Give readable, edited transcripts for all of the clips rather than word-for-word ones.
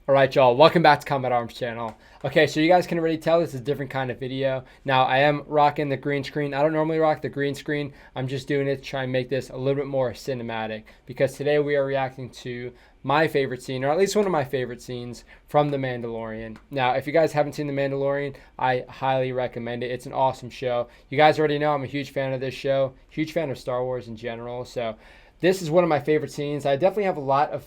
All right, y'all, welcome back to Combat Arms channel. Okay, so you guys can already tell this is a different kind of video. Now, I am rocking the green screen. I don't normally rock the green screen. I'm just doing it to try and make this a little bit more cinematic because today we are reacting to my favorite scene, or at least one of my favorite scenes from The Mandalorian. Now, if you guys haven't seen The Mandalorian, I highly recommend it. It's an awesome show. You guys already know I'm a huge fan of this show, huge fan of Star Wars in general. So this is one of my favorite scenes. I definitely have a lot of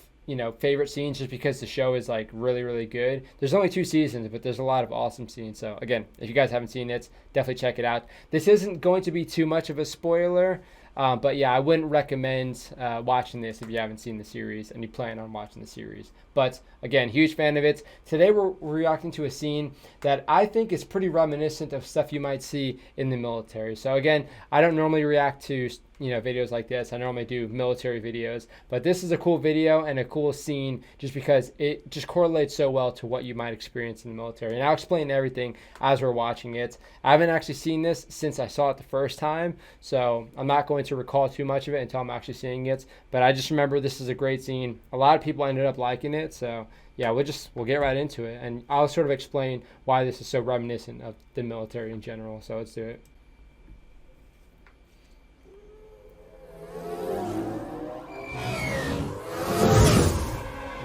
favorite scenes just because the show is like really, really good. There's only 2 seasons, but there's a lot of awesome scenes. So again, if you guys haven't seen it, definitely check it out. This isn't going to be too much of a spoiler, but yeah, I wouldn't recommend watching this if you haven't seen the series and you plan on watching the series. But again, huge fan of it. Today we're reacting to a scene that I think is pretty reminiscent of stuff you might see in the military. So again, I don't normally react to videos like this. I normally do military videos, but this is a cool video and a cool scene just because it just correlates so well to what you might experience in the military. And I'll explain everything as we're watching it. I haven't actually seen this since I saw it the first time, so I'm not going to recall too much of it until I'm actually seeing it, but I just remember this is a great scene. A lot of people ended up liking it, so yeah, we'll get right into it, and I'll sort of explain why this is so reminiscent of the military in general. So let's do it.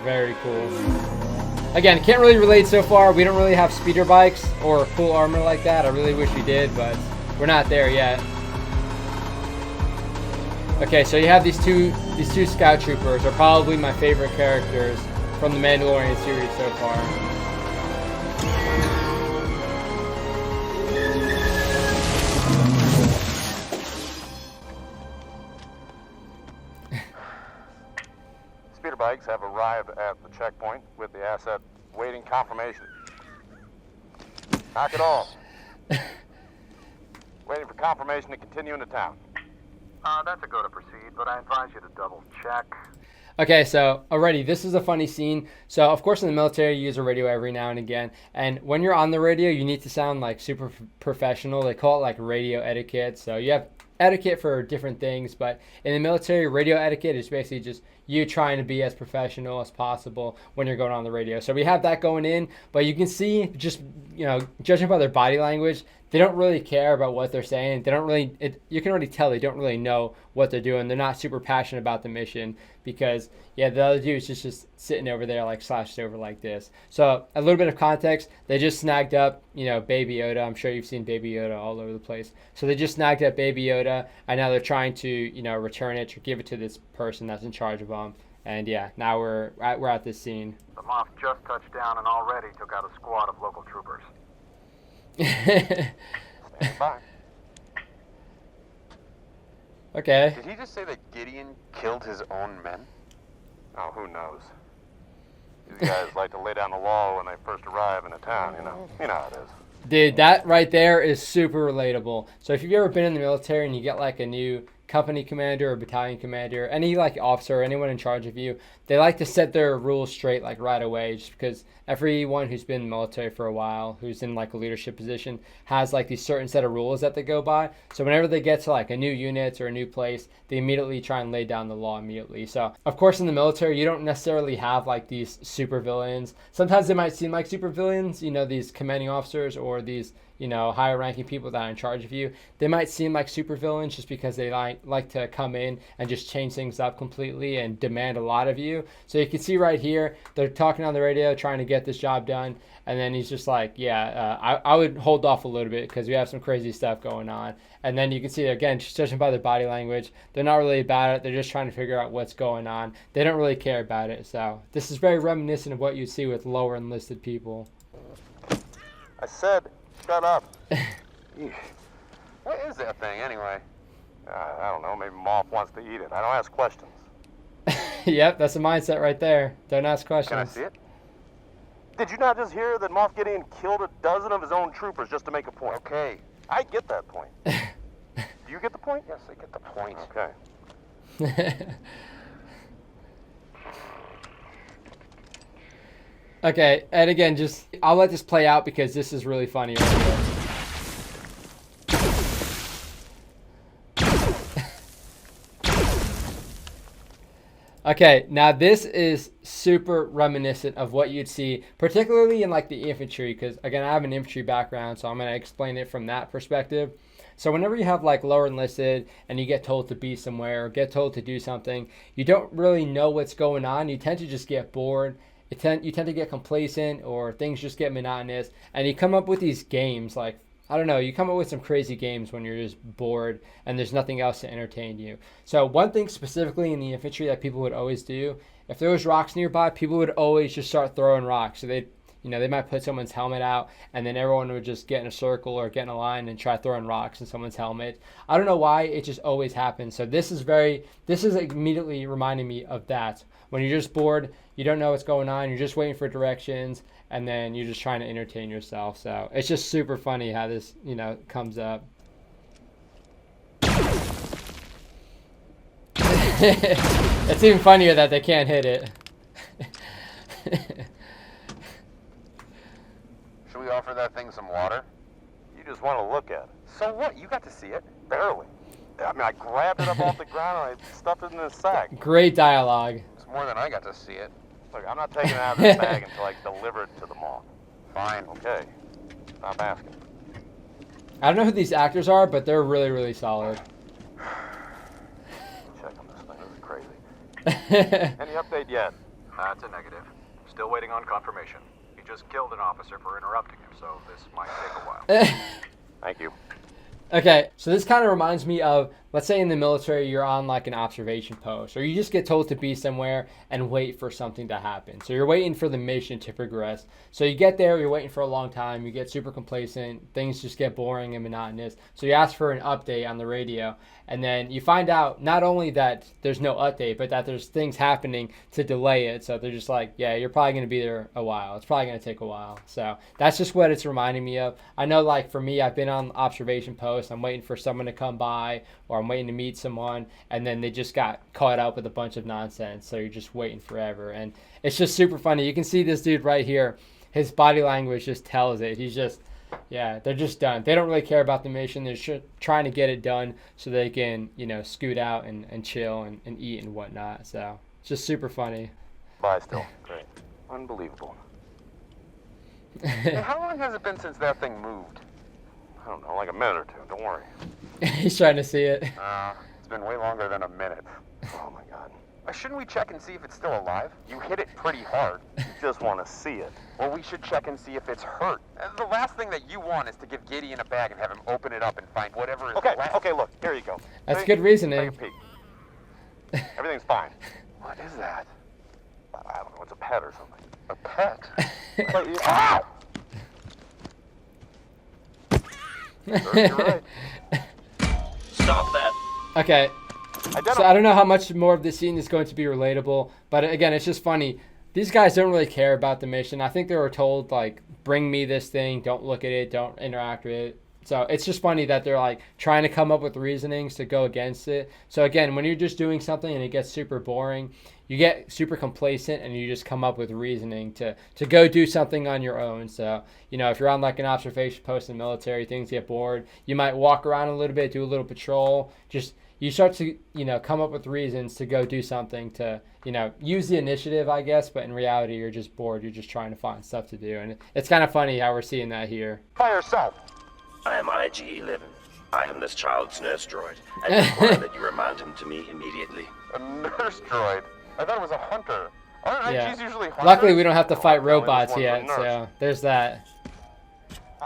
Very cool. Again, can't really relate so far. We don't really have speeder bikes or full armor like that. I really wish we did, but we're not there yet. Okay, so you have these two scout troopers are probably my favorite characters from the Mandalorian series so far. Speeder bikes have arrived at the checkpoint with the asset waiting confirmation. Knock it off. Waiting for confirmation to continue into town. That's a go to proceed, but I advise you to double check. Okay, so already this is a funny scene. So of course in the military you use a radio every now and again, and when you're on the radio you need to sound like super professional. They call it like radio etiquette. So you have etiquette for different things, but in the military, radio etiquette is basically just you trying to be as professional as possible when you're going on the radio. So we have that going in, but you can see just judging by their body language, they don't really care about what they're saying. They don't really, you can already tell they don't really know what they're doing. They're not super passionate about the mission because, yeah, the other dude's just sitting over there like slouched over like this. So a little bit of context, they just snagged up, Baby Yoda. I'm sure you've seen Baby Yoda all over the place. So they just snagged up Baby Yoda, and now they're trying to, return it or give it to this person that's in charge of them. And yeah, now we're at this scene. The Moff just touched down and already took out a squad of local troopers. Stand by. Okay. Did he just say that Gideon killed his own men? Oh, who knows? These guys like to lay down the law when they first arrive in a town, You know how it is. Dude, that right there is super relatable. So if you've ever been in the military and you get like a new company commander or battalion commander, any like officer, anyone in charge of you, they like to set their rules straight like right away, just because everyone who's been in the military for a while, who's in like a leadership position, has like these certain set of rules that they go by. So whenever they get to like a new unit or a new place, they immediately try and lay down the law immediately. So of course in the military, you don't necessarily have like these super villains. Sometimes they might seem like super villains, these commanding officers or these higher ranking people that are in charge of you. They might seem like super villains just because they like to come in and just change things up completely and demand a lot of you. So you can see right here, they're talking on the radio, trying to get this job done. And then he's just like, I would hold off a little bit because we have some crazy stuff going on. And then you can see, again, just judging by their body language, they're not really about it. They're just trying to figure out what's going on. They don't really care about it. So this is very reminiscent of what you see with lower enlisted people. I said, shut up. What is that thing anyway? I don't know. Maybe Moff wants to eat it. I don't ask questions. Yep, that's a mindset right there. Don't ask questions. Can I see it? Did you not just hear that Moff Gideon killed a dozen of his own troopers just to make a point? Okay, I get that point. Do you get the point? Yes, I get the point. Okay. Okay, and again, I'll let this play out because this is really funny right here. Okay, now this is super reminiscent of what you'd see, particularly in like the infantry, because again, I have an infantry background, so I'm going to explain it from that perspective. So whenever you have like lower enlisted and you get told to be somewhere or get told to do something, you don't really know what's going on. You tend to just get bored. You tend to get complacent, or things just get monotonous, and you come up with these games like, I don't know, you come up with some crazy games when you're just bored and there's nothing else to entertain you. So one thing specifically in the infantry that people would always do, if there was rocks nearby, people would always just start throwing rocks. So they might put someone's helmet out, and then everyone would just get in a circle or get in a line and try throwing rocks in someone's helmet. I don't know why, it just always happens. So this is immediately reminding me of that. When you're just bored, you don't know what's going on, you're just waiting for directions, and then you're just trying to entertain yourself. So it's just super funny how this, comes up. It's even funnier that they can't hit it. Should we offer that thing some water? You just want to look at it. So what? You got to see it? Barely. I mean, I grabbed it up off the ground and I stuffed it in this sack. Great dialogue. It's more than I got to see it. Look, I'm not taking it out of this bag until I deliver it to the moth. Fine. Okay. Stop asking. I don't know who these actors are, but they're really, really solid. Check on this thing. This is crazy. Any update yet? That's a negative. Still waiting on confirmation. He just killed an officer for interrupting him, so this might take a while. Thank you. Okay, so this kind of reminds me of, let's say in the military, you're on like an observation post, or you just get told to be somewhere and wait for something to happen. So you're waiting for the mission to progress. So you get there, you're waiting for a long time, you get super complacent, things just get boring and monotonous. So you ask for an update on the radio, and then you find out not only that there's no update, but that there's things happening to delay it. So they're just like, yeah, you're probably going to be there a while. It's probably going to take a while. So that's just what it's reminding me of. I know, like for me, I've been on observation posts. I'm waiting for someone to come by, or I'm waiting to meet someone, and then they just got caught up with a bunch of nonsense. So you're just waiting forever. And it's just super funny. You can see this dude right here. His body language just tells it. He's just, yeah, they're just done. They don't really care about the mission. They're just trying to get it done so they can, scoot out and chill and eat and whatnot. So it's just super funny. Bye still. Great. Unbelievable. Hey, how long has it been since that thing moved? I don't know, like a minute or two. Don't worry. He's trying to see it. It's been way longer than a minute. Oh my God. Shouldn't we check and see if it's still alive? You hit it pretty hard. You just want to see it. Well, we should check and see if it's hurt. The last thing that you want is to give Gideon a bag and have him open it up and find whatever is left. Okay, look, here you go. That's good reasoning. Take a peek. Everything's fine. What is that? I don't know, it's a pet or something. A pet? Ow! You're right. Stop that. Okay. So I don't know how much more of this scene is going to be relatable, but again, it's just funny. These guys don't really care about the mission. I think they were told, like, bring me this thing, don't look at it, don't interact with it. So it's just funny that they're, like, trying to come up with reasonings to go against it. So again, when you're just doing something and it gets super boring, you get super complacent and you just come up with reasoning to go do something on your own. So, if you're on, like, an observation post in the military, things get bored, you might walk around a little bit, do a little patrol, you start to, come up with reasons to go do something to, use the initiative, I guess. But in reality, you're just bored. You're just trying to find stuff to do. And it's kind of funny how we're seeing that here. By yourself. I am IG-11. I am this child's nurse droid. I require that you remind him to me immediately. A nurse droid? I thought it was a hunter. Aren't IGs usually hunters? Luckily, we don't have to fight robots yet, so there's that.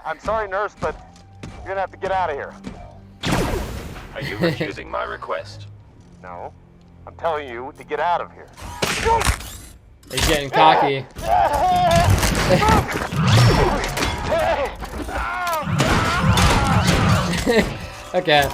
I'm sorry, nurse, but you're going to have to get out of here. Are you refusing my request? No. I'm telling you to get out of here. He's getting cocky. Okay.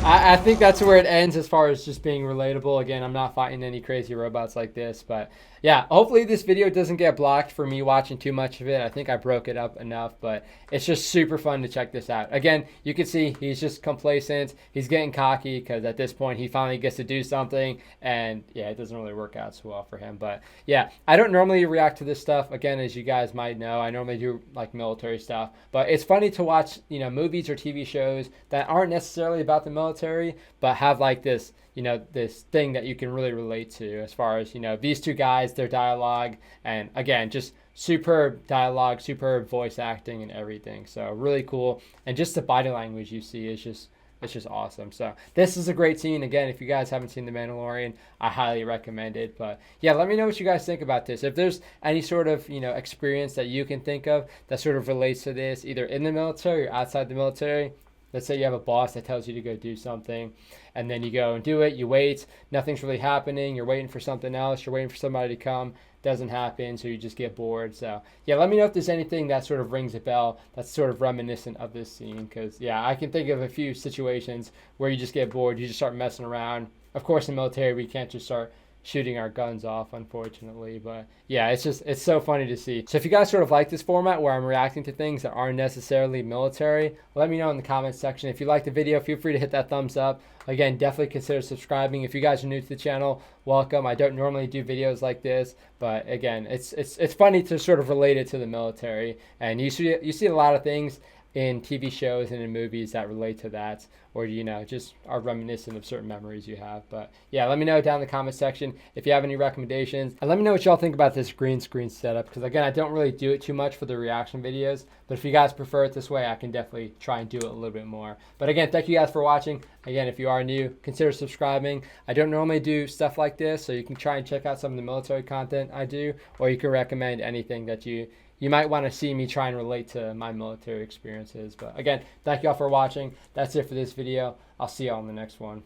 I think that's where it ends as far as just being relatable. Again, I'm not fighting any crazy robots like this, but yeah, hopefully this video doesn't get blocked for me watching too much of it. I think I broke it up enough, but it's just super fun to check this out. Again, you can see he's just complacent. He's getting cocky because at this point he finally gets to do something, and yeah, it doesn't really work out so well for him. But yeah, I don't normally react to this stuff. Again, as you guys might know, I normally do like military stuff, but it's funny to watch, movies or TV shows that aren't necessarily about the military military, but have like this, this thing that you can really relate to as far as, these two guys, their dialogue, and again, just superb dialogue, superb voice acting and everything. So really cool. And just the body language you see is just, it's just awesome. So this is a great scene. Again, if you guys haven't seen The Mandalorian, I highly recommend it. But yeah, let me know what you guys think about this. If there's any sort of, experience that you can think of that sort of relates to this, either in the military or outside the military. Let's say you have a boss that tells you to go do something, and then you go and do it, you wait, nothing's really happening, you're waiting for something else, you're waiting for somebody to come, doesn't happen, so you just get bored. So yeah, let me know if there's anything that sort of rings a bell that's sort of reminiscent of this scene, because yeah, I can think of a few situations where you just get bored, you just start messing around. Of course, in the military, we can't just start shooting our guns off, unfortunately, but yeah, it's so funny to see. So if you guys sort of like this format where I'm reacting to things that aren't necessarily military, let me know in the comments section. If you like the video, feel free to hit that thumbs up. Again, definitely consider subscribing. If you guys are new to the channel, welcome. I don't normally do videos like this, but again, it's funny to sort of relate it to the military, and you see a lot of things in TV shows and in movies that relate to that, or just are reminiscent of certain memories you have. But yeah, let me know down in the comment section if you have any recommendations, and let me know what y'all think about this green screen setup, because again, I don't really do it too much for the reaction videos, but if you guys prefer it this way, I can definitely try and do it a little bit more. But again, thank you guys for watching. Again, if you are new, consider subscribing. I don't normally do stuff like this, so you can try and check out some of the military content I do, or you can recommend anything that you might want to see me try and relate to my military experiences. But again, thank you all for watching. That's it for this video. I'll see you all in the next one.